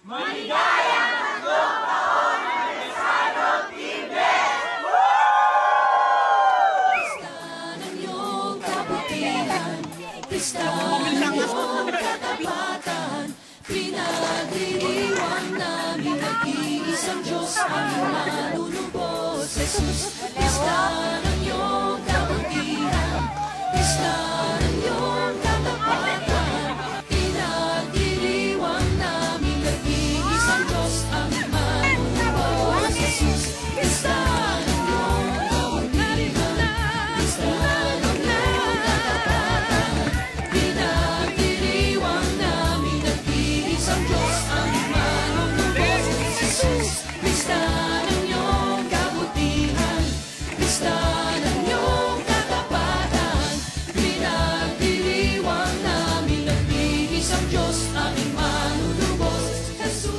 Maligayang tatlong taon ng Anibersaryo Team Best! Pista ng iyong kabutihan, pista ng iyong katapatan, pinagdiriwang namin nag-iisang Diyos ang manunubos. Jesus, pista ng iyong kabutihan, pista ng iyong katapatan, pinagdiriwang namin nag-iisang Diyos ang manunubos. Jesus, pista ng iyong kabutihan, pista ng iyong katapatan, pinagdiriwang namin nag-iisang Diyos ang manunubos. Jesus, pista ng iyong kabutihan, pista ng iyong katapatan, pinagdiriwang namin nag-iisang Diyos ang manunubos. Jesus.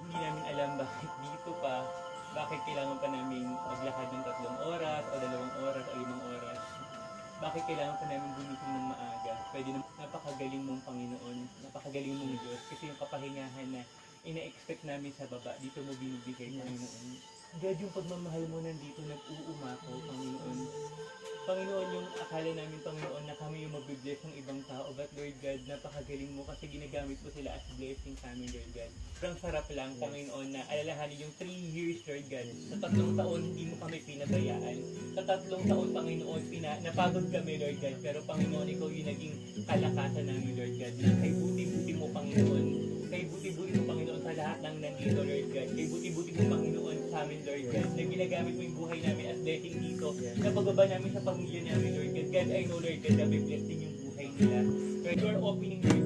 Hindi namin alam bakit dito pa, bakit kailangan pa namin maglakad ng 3 oras o 2 oras o 5 oras. Bakit kailangan pa namin gumising ng maaga. Pwede na napakagaling mong Panginoon, napakagaling mong Diyos. Kasi yung kapahingahan na ina-expect namin sa baba, dito mo binibigay, Panginoon. God, yung pagmamahal mo nandito nag-uumako, Panginoon. Panginoon, yung akala namin, Panginoon, na kami yung mabibless ng ibang tao. But Lord God, napakagaling mo kasi ginagamit mo sila as blessing sa amin, Lord God. Sobrang sarap lang, Panginoon, na alalahanin yung 3 years, Lord God. Sa 3 taon, hindi mo kami pinabayaan. Sa 3 taon, Panginoon, napagod kami, Lord God. Pero Panginoon, ikaw yung naging kalakasan namin, Lord God. Na kay buti-buti mo, Panginoon. Kay buti-buti mo, Panginoon, sa lahat ng nandito, Lord God. Kay buti-buti mo, Panginoon, sa amin, Lord God. Na ginagamit mo yung buhay namin as blessing dito. Na pagbaba namin sa pamilya namin, Lord God. God, I know, Lord God, na may blessing yung buhay nila. Lord, you are opening your